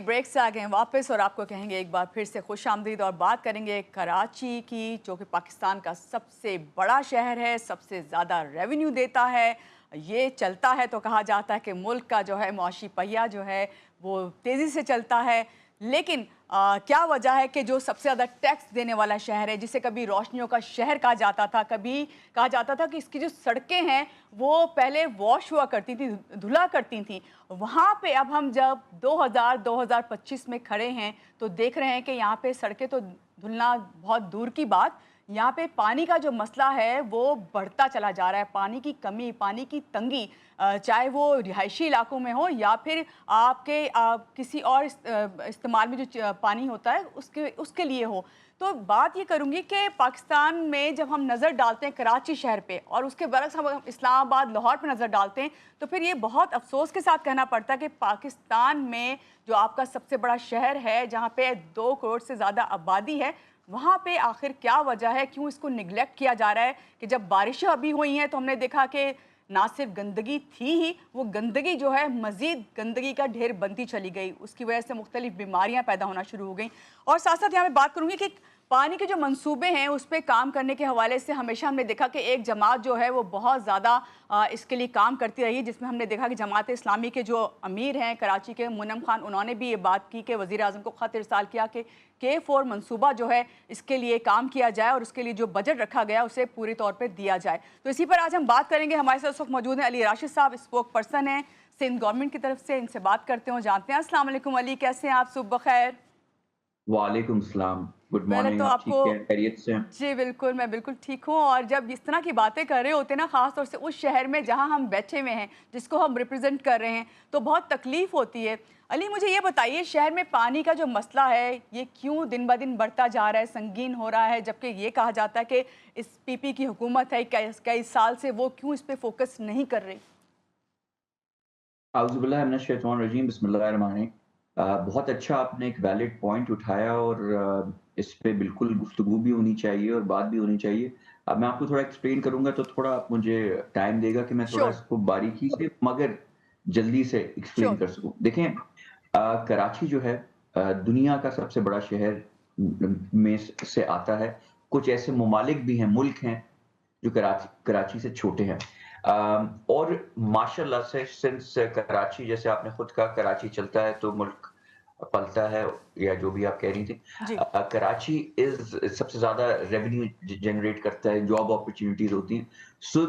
Break से आ गए हैं वापस और आपको कहेंगे एक बार फिर से खुशामदीद और बात करेंगे कराची की, जो कि पाकिस्तान का सबसे बड़ा शहर है, सबसे ज़्यादा रेवेन्यू देता है। ये चलता है तो कहा जाता है कि मुल्क का जो है मुआशी पहिया जो है वो तेज़ी से चलता है। लेकिन क्या वजह है कि जो सबसे ज़्यादा टैक्स देने वाला शहर है, जिसे कभी रोशनियों का शहर कहा जाता था, कभी कहा जाता था कि इसकी जो सड़कें हैं वो पहले वॉश हुआ करती थी, धुला करती थी, वहाँ पे अब हम जब 2025 में खड़े हैं तो देख रहे हैं कि यहाँ पे सड़कें तो धुलना बहुत दूर की बात, यहाँ पे पानी का जो मसला है वो बढ़ता चला जा रहा है। पानी की कमी, पानी की तंगी, चाहे वो रिहायशी इलाकों में हो या फिर आपके किसी और इस्तेमाल में जो पानी होता है उसके उसके लिए हो। तो बात ये करूँगी कि पाकिस्तान में जब हम नज़र डालते हैं कराची शहर पे और उसके बरक्स हम इस्लामाबाद, लाहौर पे नज़र डालते हैं, तो फिर ये बहुत अफ़सोस के साथ कहना पड़ता है कि पाकिस्तान में जो आपका सबसे बड़ा शहर है, जहाँ पे 2 करोड़ से ज़्यादा आबादी है, वहाँ पे आखिर क्या वजह है? क्यों इसको निग्लेक्ट किया जा रहा है कि जब बारिशें अभी हुई हैं तो हमने देखा कि ना सिर्फ गंदगी थी ही, वो गंदगी जो है मज़ीद गंदगी का ढेर बनती चली गई। उसकी वजह से मुख्तलिफ बीमारियाँ पैदा होना शुरू हो गई। और साथ-साथ यहाँ मैं बात करूँगी कि पानी के जो मंसूबे हैं, उस पे काम करने के हवाले से हमेशा हमने देखा कि एक जमात जो है वो बहुत ज़्यादा इसके लिए काम करती रही है, जिसमें हमने देखा कि जमात इस्लामी के जो अमीर हैं कराची के, मुन्नम खान, उन्होंने भी ये बात की कि वज़ीर-ए-आज़म को ख़त इरसाल किया कि K4 मंसूबा जो है इसके लिए काम किया जाए और उसके लिए जो बजट रखा गया उसे पूरे तौर पे दिया जाए। तो इसी पर आज हम बात करेंगे। हमारे साथ इस वक्त मौजूद हैं अली राशिद साहब, स्पोक पर्सन हैं सिंध गवर्नमेंट की तरफ से। इनसे बात करते हैं और जानते हैं। अस्सलाम वालेकुम अली, कैसे हैं आप? सुबह खैर। वालेकुम सलाम। गुड पहले मॉर्निंग। तो आप आपको ठीक हैं? खैरियत से हैं? जी बिल्कुल, मैं बिल्कुल ठीक हूँ। और जब इस तरह की बातें कर रहे होते हैं ना, ख़ास तौर से उस शहर में जहाँ हम बैठे हुए हैं, जिसको हम रिप्रेज़ेंट कर रहे हैं, तो बहुत तकलीफ़ होती है। अली, मुझे ये बताइए, शहर में पानी का जो मसला है, ये क्यों दिन-ब-दिन बढ़ता जा रहा है, संगीन हो रहा है? जबकि ये कहा जाता है कि इस पीपी की हुकूमत है, कई कई साल से, वो क्यों इस पे फ़ोकस नहीं कर रही? औज़ुबिल्लाहि मिनश्शैतानिर्रजीम, बिस्मिल्लाहिर्रहमानिर्रहीम। बहुत अच्छा आपने एक वैलिड पॉइंट उठाया और इस पे बिल्कुल गुफ्तगू भी होनी चाहिए और बात भी होनी चाहिए। अब मैं आपको थोड़ा एक्सप्लेन करूँगा तो थोड़ा आप मुझे टाइम देगा कि मैं थोड़ा श्योर, इसको बारीकी से मगर जल्दी से एक्सप्लेन श्योर। कर सकूँ। देखें, कराची जो है दुनिया का सबसे बड़ा शहर में से आता है। कुछ ऐसे ममालिक भी हैं, मुल्क हैं जो कराची कराची से छोटे हैं। और माशाल्लाह से सिंस कराची, जैसे आपने खुद कहा, कराची चलता है तो मुल्क पलता है, या जो भी आप कह रही थी। जी। कराची इज़ सबसे ज़्यादा रेवेन्यू जनरेट करता है, जॉब अपॉर्च्युनिटीज़ होती हैं। सो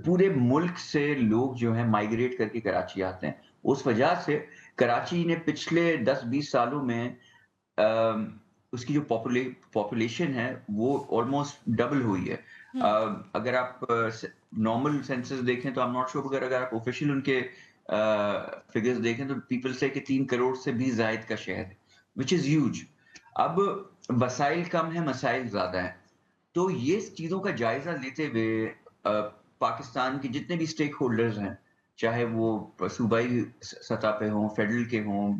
पूरे मुल्क से लोग जो हैं माइग्रेट करके कराची आते हैं। उस वजह से कराची ने पिछले 10-20 सालों में उसकी जो पॉपुलेशन है वो ऑलमोस्ट डबल हुई है। हुँ, अगर आप नॉर्मल सेंसस देखें तो आई एम नॉट श्योर, मगर अगर आप ऑफिशियल उनके फिगर्स देखें तो पीपल से कि 3 करोड़ से भी ज़ायद का शहर है, व्हिच इज़ ह्यूज। अब वसाइल कम है, मसाइल ज़्यादा हैं। तो ये चीज़ों का जायज़ा लेते हुए पाकिस्तान के जितने भी स्टेक होल्डर्स हैं, चाहे वो सूबाई सतह पे हों, फेडरल के हों,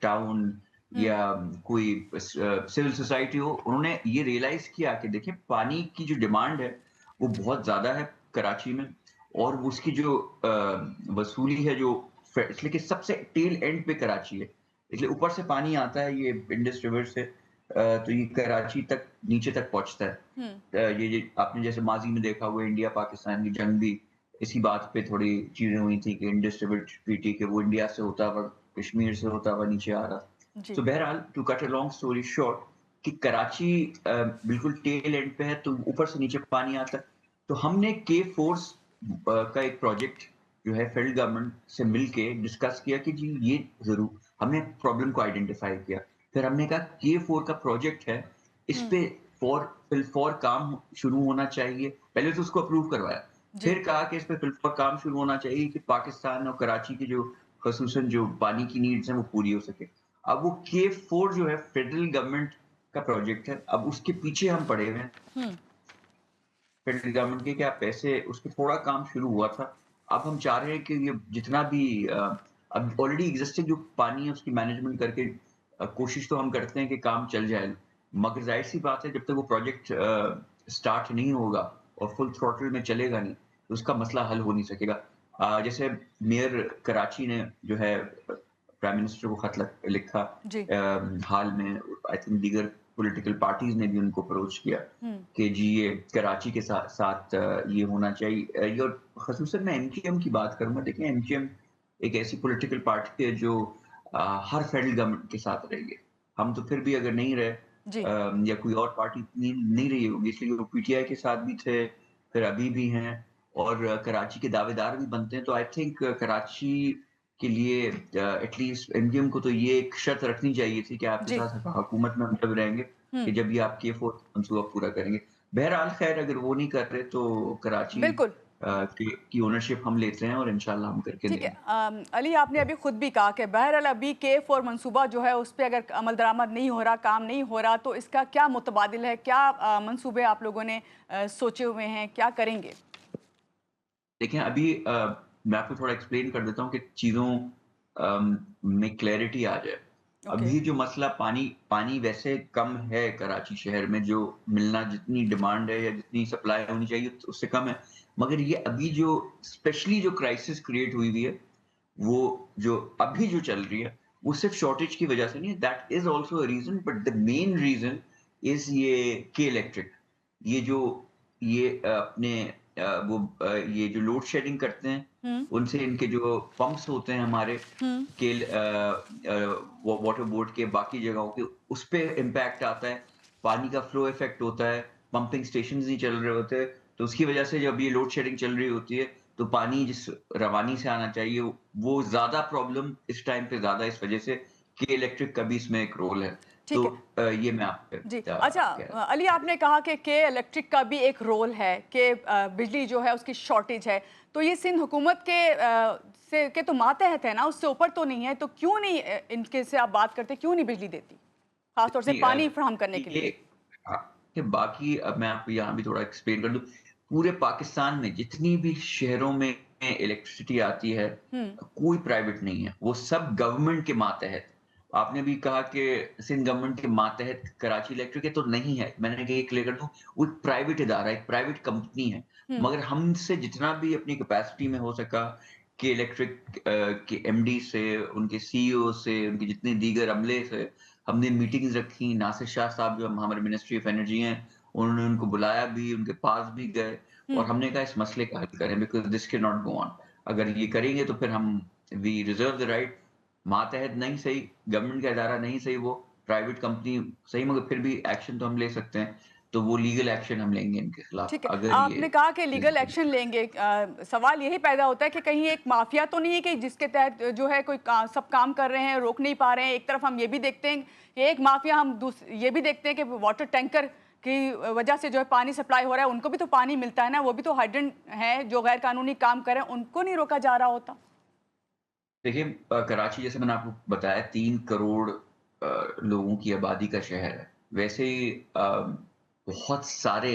टाउन हुँ, या कोई सिविल सोसाइटी हो, उन्होंने ये रियलाइज़ किया कि देखिए पानी की जो डिमांड है, वो बहुत ज़्यादा है कराची में, और उसकी जो वसूली है जो इसलिए कि सबसे टेल एंड पे कराची है। इसलिए ऊपर से पानी आता है ये इंडस रिवर से, तो ये कराची तक नीचे तक पहुँचता है। हुँ, ये आपने जैसे माज़ी में देखा हुआ इंडिया-पाकिस्तान की जंग भी इसी बात पे थोड़ी चीज़ें हुई थी कि इंडस रिवर ट्रीटी के वो इंडिया से होता हुआ, कश्मीर से होता हुआ नीचे आ रहा। जी, सो बहरहाल, to cut a long story short, कि कराची बिल्कुल टेल एंड पे है तो ऊपर से नीचे पानी आता है। तो हमने के फोर्स का एक प्रोजेक्ट जो है फेडरल गवर्नमेंट से मिलके डिस्कस किया कि जी ये ज़रूर, हमने प्रॉब्लम को आइडेंटिफाई किया। फिर हमने कहा के 4 का प्रोजेक्ट है, इस हुँ, पे फिल फॉर काम शुरू होना चाहिए। पहले तो उसको अप्रूव करवाया। जी, फिर कहा कि इस पे फिल फॉर काम शुरू होना चाहिए कि पाकिस्तान और कराची की जो ख़ुसूसन जो पानी की नीड्स हैं वो पूरी हो सके। अब वो के 4 जो है फेडरल गवर्नमेंट का प्रोजेक्ट है। अब उसके पीछे हम पड़े हुए हैं, हुँ, फेडरल गवर्नमेंट के क्या पैसे, उस पे थोड़ा काम शुरू हुआ था। अब हम चाह रहे हैं कि ये जितना भी अब ऑलरेडी एक्जिस्टिंग जो पानी है उसकी मैनेजमेंट करके कोशिश तो हम करते हैं कि काम चल जाए। मगर ज़ाहिर-सी बात है, जब तक वो प्रोजेक्ट स्टार्ट नहीं होगा और फुल थ्रॉटल में चलेगा नहीं, तो उसका मसला हल हो नहीं सकेगा। जैसे मेयर कराची ने जो है प्राइम मिनिस्टर को खत लिखा जी। हाल में। आई थिंक दीगर पॉलिटिकल पार्टीज ने भी उनको अप्रोच किया हुँ। कि जी ये कराची के साथ साथ ये होना चाहिए। ये और ख़ुसूसन मैं एमक्यूएम की बात करूँगा। देखिए एमक्यूएम एक ऐसी पॉलिटिकल पार्टी है जो हर फेडरल गवर्नमेंट के साथ रही है। हम तो फिर भी अगर नहीं रहे जी। या कोई और पार्टी नहीं रही होगी, इसलिए वो पीटीआई के साथ भी थे, फिर अभी भी हैं और कराची के दावेदार भी बनते हैं। तो आई थिंक कराची के लिए एटलीस्ट एमक्यूएम को तो ये एक शर्त रखनी चाहिए थी कि आपके जी। साथ हुकूमत में हम तब रहेंगे कि हुँ। जब ये आप के फोर्थ मंसूबा पूरा करेंगे। बहरहाल खैर अगर वो नहीं कर रहे तो कराची बिल्कुल। की ओनरशिप हम लेते हैं और इंशाल्लाह हम करके ठीक है। देंगे। अली, आपने अभी खुद भी कहा कि बहरहाल अभी के-4 मंसूबा जो है उस पे अगर अमल दरामद नहीं हो रहा, काम नहीं हो रहा, तो इसका क्या मुतबादिल है? क्या मंसूबे आप लोगों ने सोचे हुए हैं? क्या करेंगे? देखिए अभी मैं आपको थोड़ा एक्सप्लेन कर देता हूँ कि चीज़ों में क्लैरिटी आ जाए। ओके। अभी जो मसला पानी पानी वैसे कम है कराची शहर में, जो मिलना जितनी डिमांड है या जितनी सप्लाई होनी चाहिए उससे कम है। मगर ये अभी जो स्पेशली जो क्राइसिस क्रिएट हुई है, वो जो अभी जो चल रही है, वो सिर्फ़ शॉर्टेज की वज़ह से नहीं है। That is also a reason, but the main reason is ये के इलेक्ट्रिक। ये जो ये अपने ये जो लोड शेडिंग करते हैं, हुँ। उनसे इनके जो पंप्स होते हैं हमारे हुँ। वाटर बोर्ड के बाकी जगहों के, उस पे इम्पैक्ट आता है। पानी का फ्लो इफ़ेक्ट होता है, पंपिंग स्टेशंस नहीं चल रहे होते, तो उसकी वजह से जब ये लोड शेडिंग चल रही होती है, तो पानी जिस रवानी से आना चाहिए, वो ज़्यादा प्रॉब्लम इस टाइम पे ज़्यादा इस वजह से कि इलेक्ट्रिक का भी इसमें एक रोल है। तो ठीक है। ये मैं आप पे जी। अच्छा, कह रहा अली, आपने कहा कि इलेक्ट्रिक का भी एक रोल है कि बिजली जो है उसकी शॉर्टेज है। तो ये सिंध हुकूमत के से के तो मातहत है ना, उससे ऊपर तो नहीं है, तो क्यों नहीं इनके से आप बात करते, क्यों नहीं बिजली देती? ख़ास तौर से नहीं पानी फ़राहम करने के ये लिए? हाँ, कि बाकी अब मैं आपको यहाँ भी थोड़ा एक्सप्लेन कर दूँ। पूरे पाकिस्तान में जितनी भी शहरों में इलेक्ट्रिसिटी आती है, हुँ। कोई प्राइवेट नहीं है, वो सब गवर्नमेंट के मातहत। आपने भी कहा कि सिंध गवर्नमेंट के मातहत कराची इलेक्ट्रिक है, तो नहीं है। मैंने कहा ये क्लियर कर दूँ, वो एक प्राइवेट इदारा है, एक प्राइवेट कंपनी है। हुँ। मगर हमसे जितना भी अपनी कैपेसिटी में हो सका कि इलेक्ट्रिक के एमडी से, उनके सीईओ से, उनके जितने दीगर अमले से हमने मीटिंग्स रखी। नासिर शाह साहब जो हमारे मिनिस्ट्री ऑफ एनर्जी हैं, उन्होंने उनको बुलाया भी, उनके पास भी गए और हुँ। हमने कहा इस मसले का हल करें because this can not go on. अगर ये करेंगे तो फिर हम वी रिजर्व द राइट। मातहत नहीं सही, गवर्नमेंट का इदारा नहीं सही, वो प्राइवेट कंपनी सही, मगर फिर भी एक्शन तो हम ले सकते हैं। तो वो लीगल एक्शन हम लेंगे इनके खिलाफ ठीक है। अगर ये आपने कहा कि इस लीगल एक्शन लेंगे। सवाल यही पैदा होता है कि कहीं एक माफिया तो नहीं है कि जिसके तहत जो है कोई सब काम कर रहे हैं, रोक नहीं पा रहे हैं। एक तरफ हम ये भी देखते हैं कि एक माफिया, हम ये भी देखते हैं कि वाटर टैंकर की वजह से जो है पानी सप्लाई हो रहा है, उनको भी तो पानी मिलता है ना, वो भी तो हाइड्रेंट हैं जो गैर कानूनी काम कर रहे हैं, उनको नहीं रोका जा रहा होता। देखिए कराची जैसे मैंने आपको बताया 3 करोड़ लोगों की आबादी का शहर है। वैसे ही बहुत सारे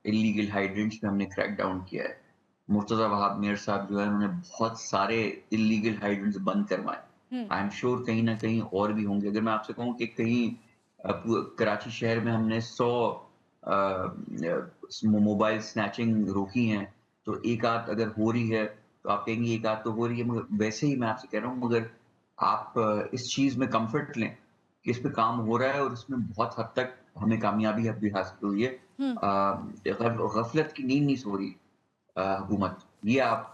इल्लीगल हाइड्रेंट्स पे हमने क्रैक डाउन किया है। मुर्तज़ा वहाब मेयर साहब जो है उन्होंने बहुत सारे इल्लीगल हाइड्रेंट्स बंद करवाए। हुँ। आई एम श्योर कहीं न कहीं और भी होंगे। अगर मैं आपसे कहूँ कि कहीं कराची शहर में हमने 100 मोबाइल स्नैचिंग रोकी हैं, तो एक आध अगर हो रही है तो आप कहेंगे एक आध तो हो रही है, मगर वैसे ही मैं आपसे कह रहा हूँ, मगर आप इस चीज़ में कम्फर्ट लें कि इस पे काम हो रहा है और इसमें बहुत हद तक हमें कामयाबी अब भी हासिल हुई है। हुँ। गफलत की नींद नहीं सो रही हुकूमत। ये आप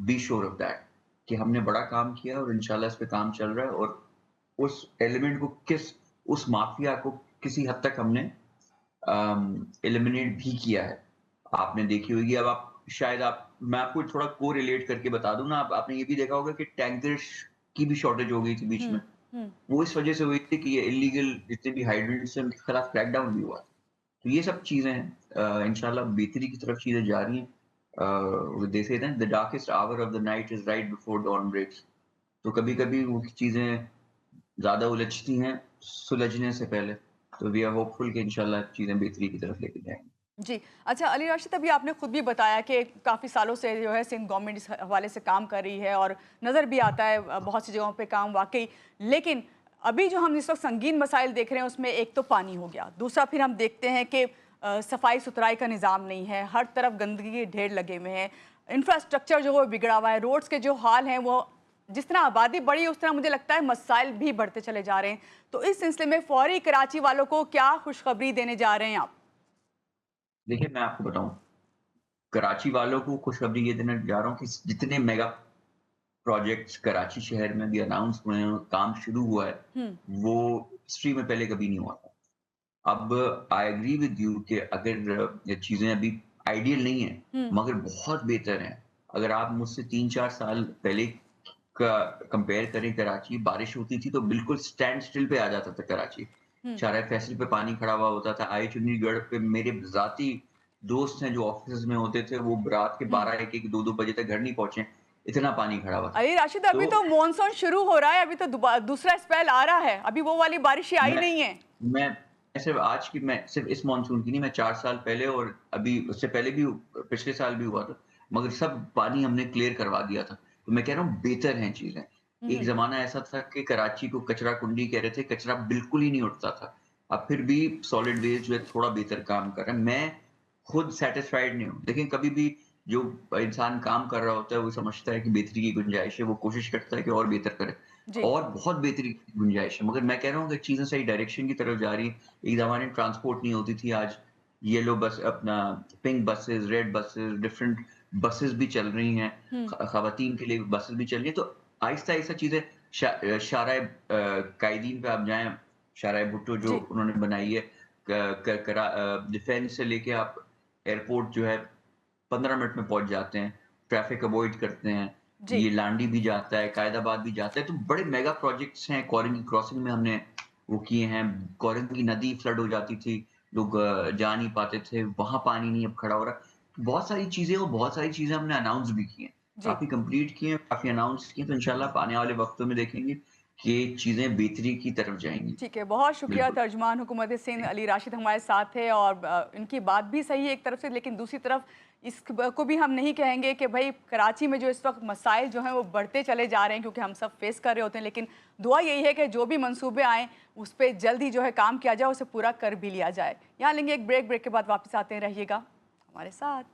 बी श्योर ऑफ दैट कि हमने बड़ा काम किया और इंशाल्लाह इस पे काम चल रहा है और उस एलिमेंट को उस माफिया को किसी हद तक हमने एलिमिनेट भी किया है। आपने देखी होगी। अब आप शायद आप मैं आपको थोड़ा कोरिलेट करके बता दूँ ना, आपने ये भी देखा होगा कि टैंकर्स की भी शॉर्टेज हो गई थी बीच हुँ। में। हुँ। वो इस वजह से हुई थी कि ये इल्लीगल जितने भी हाइड्रेंट्स हैं उनके खिलाफ क्रैकडाउन भी हुआ। तो ये सब चीज़ें हैं। इंशाल्लाह बेहतरी की तरफ चीज़ें जा रही हैं। They say that the darkest hour of the night is right before dawn breaks. तो कभी-कभी वो चीज़ें ज़्यादा उलझती हैं सुलझने से पहले। तो वी आर होपफुल कि इंशाल्लाह चीज़ें बेहतरी की तरफ लेके जाएँगे। जी। अच्छा, अली राशिद, अभी आपने खुद भी बताया कि काफ़ी सालों से जो है सिंध गवर्नमेंट इस हवाले से काम कर रही है और नज़र भी आता है बहुत सी जगहों पे काम वाक़ई। लेकिन अभी जो हम इस वक़्त संगीन मसाइल देख रहे हैं उसमें एक तो पानी हो गया, दूसरा फिर हम देखते हैं कि सफाई-सुथराई का निज़ाम नहीं है, हर तरफ गंदगी के ढेर लगे हुए हैं, इंफ्रास्ट्रक्चर जो है वो बिगड़ा हुआ है, रोड्स के जो हाल हैं वो जिस तरह आबादी बढ़ी उस तरह मुझे लगता है मसाइल भी बढ़ते चले जा रहे हैं। तो इस सिलसिले में फौरी कराची वालों को क्या खुशखबरी देने जा रहे हैं आप? देखिए, मैं आपको बताऊँ, कराची वालों को खुशखबरी ये देना जा रहा हूँ कि जितने मेगा प्रोजेक्ट्स कराची शहर में भी अनाउंस हुए हैं और काम शुरू हुआ है, हुँ, वो हिस्ट्री में पहले कभी नहीं हुआ था। अब आई एग्री विद यू कि अगर ये चीज़ें अभी आइडियल नहीं हैं, हुँ, मगर बहुत बेहतर हैं। अगर आप मुझसे 3-4 साल पहले का कंपेयर करें कराची, बारिश होती थी तो बिल्कुल स्टैंड स्टिल पे आ जाता था कराची। हुँ, शाहराह फैसल पे पानी खड़ा हुआ होता था, आई चंडीगढ़ पे मेरे ज़ाती दोस्त हैं जो ऑफ़िसेज़ में होते थे, वो रात के हुँ। 12, 1-1, 2-2 बजे तक घर नहीं पहुँचे, इतना पानी खड़ा हुआ था। अली राशिद, अभी तो तो मॉनसून शुरू हो रहा है, अभी तो दूसरा स्पेल आ रहा है, अभी वो वाली बारिशें आई मैं नहीं है। मैं सिर्फ़ इस मानसून की नहीं, मैं 4 साल पहले और अभी उससे पहले भी पिछले साल भी हुआ था, मगर सब पानी हमने क्लियर करवा दिया था। तो मैं कह रहा हूँ बेहतर हैं चीज़ें। हुँ, एक हुँ। ज़माना ऐसा था कि कराची को कचरा कुंडी कह रहे थे, कचरा बिल्कुल ही नहीं उठता था। अब फिर भी सॉलिड वेस्ट जो है थोड़ा बेहतर काम कर रहा है। मैं खुद सैटिस्फाइड नहीं हूँ। लेकिन कभी भी जो इंसान काम कर रहा होता है, वो समझता है कि बेहतरी की गुंजाइश है, वो कोशिश करता है कि और बेहतर करे। जी, और बहुत बेहतरी की गुंजाइश है, मगर मैं कह रहा हूँ कि चीज़ें सही डायरेक्शन की तरफ जा रही हैं। एक ज़माने में ट्रांसपोर्ट नहीं होती थी, आज येलो बस अपना pink buses, red buses, different buses भी चल रही हैं। हुँ, खवातीन के लिए बसेस भी चल रही हैं। तो आहिस्ता-आहिस्ता चीज़ें शाराए कायदीन पे आप जाएँ, शाराए भुट्टो जो जी, उन्होंने बनाई है, डिफेंस से लेके आप एयरपोर्ट जो है 15 मिनट में पहुँच जाते हैं, ट्रैफ़िक अवॉइड करते हैं, जी। ये लांडी भी जाता है, कायदाबाद भी जाता है, तो बड़े मेगा प्रोजेक्ट्स हैं, कोरंगी क्रॉसिंग में हमने वो किए हैं, कोरंगी नदी फ्लड हो जाती थी, लोग जा नहीं पाते थे, वहाँ पानी नहीं अब खड़ा हो रहा। बहुत सारी चीज़ें और बहुत सारी चीज़ें हमने अनाउंस भी की हैं, जी, काफ़ी कंप्लीट की हैं, काफ़ी अनाउंस की हैं, तो इंशाल्लाह आने वाले वक़्तों में देखेंगे कि चीज़ें बेहतरी की तरफ जाएँगी। ठीक है, बहुत शुक्रिया। बिल्कुल। तर्जुमान हुकूमत सिंध अली राशिद हमारे साथ थे और इनकी बात भी सही है एक तरफ से, लेकिन दूसरी तरफ इस को भी हम नहीं कहेंगे कि भई कराची में जो इस वक्त मसाइल जो हैं वो बढ़ते चले जा रहे हैं, क्योंकि हम सब फेस कर रहे होते हैं। लेकिन दुआ यही है कि जो भी मंसूबे आएँ उस पे जल्द ही जो है काम किया जाए, उसे पूरा कर भी लिया जाए। यहाँ लेंगे एक ब्रेक के बाद वापस आते हैं, रहिएगा हमारे साथ।